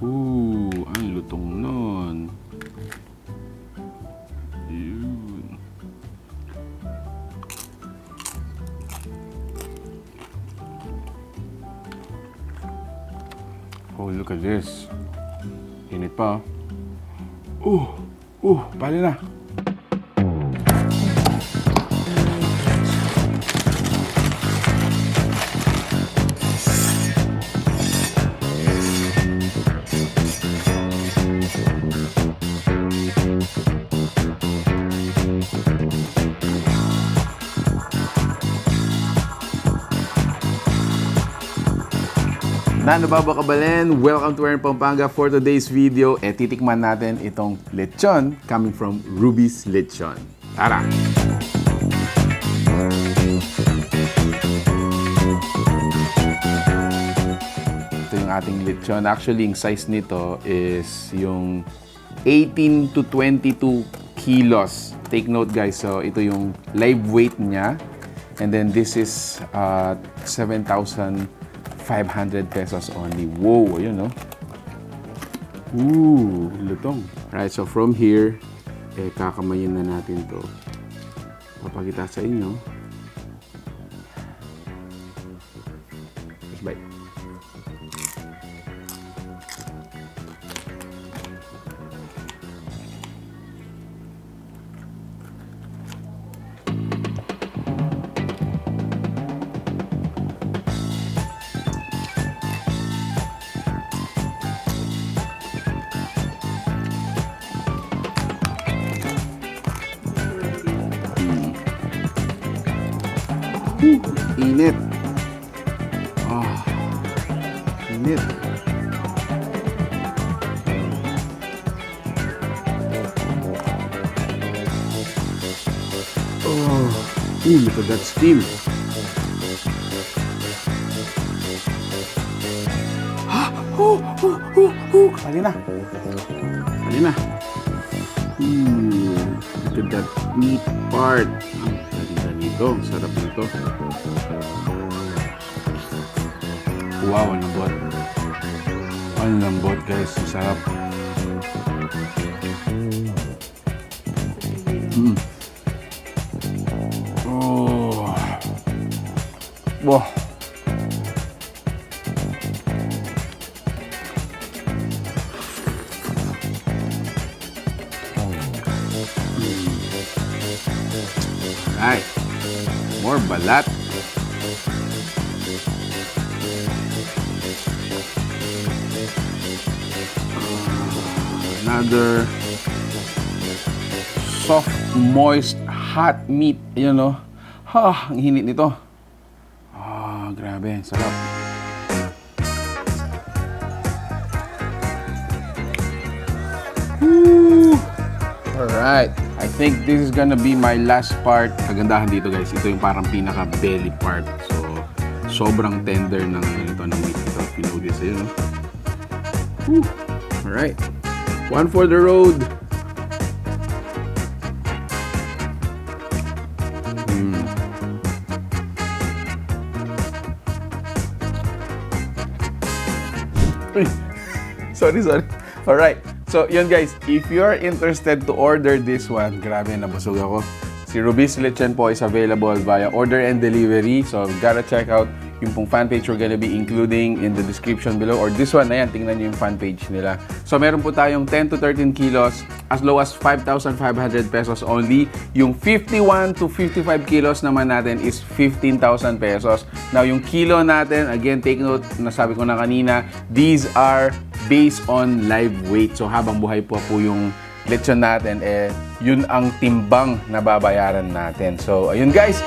Ang lutong nun. Yun. Oh, look at this. Init pa. Bali na. Ano ba kabalin? Welcome to Pampanga. For today's video, titikman natin itong lechon coming from Ruby's Lechon. Tara! Ito yung ating lechon. Actually, yung size nito is yung 18 to 22 kilos. Take note guys, so ito yung live weight niya. And then this is 7,500 pesos only. Wow, ayun no? Lutong. Alright, so from here, kakamayin na natin to. Papakita sa inyo. First bite. Init. Init. Look at that steam. Kali na. Kali na. Look at that meat part. Ito, sarap nito. Wow, ang lambot. Ang lambot guys, sarap. Wow. Alright. More balat. Another soft, moist, hot meat. Ayan o. Ang hinit nito. Grabe. Sarap. Alright. I think this is gonna be my last part. Kagandahan dito guys, ito yung parang pinaka belly part. So, sobrang tender ng meat ito. Pinoodis ayun, no? Alright. One for the road. Sorry. Alright. So, yun guys, if you're interested to order this one, grabe, nabusog ako. Si Ruby's Lechon po is available via order and delivery. So, gotta check out yung pong fan page we're gonna be including in the description below. Or this one, ayan, tingnan nyo yung fan page nila. So, meron po tayong 10 to 13 kilos as low as 5,500 pesos only. Yung 51 to 55 kilos naman natin is 15,000 pesos. Now, yung kilo natin, again, take note, nasabi ko na kanina, these are based on live weight. So, habang buhay po yung lechon natin, yun ang timbang na babayaran natin. So, ayun guys.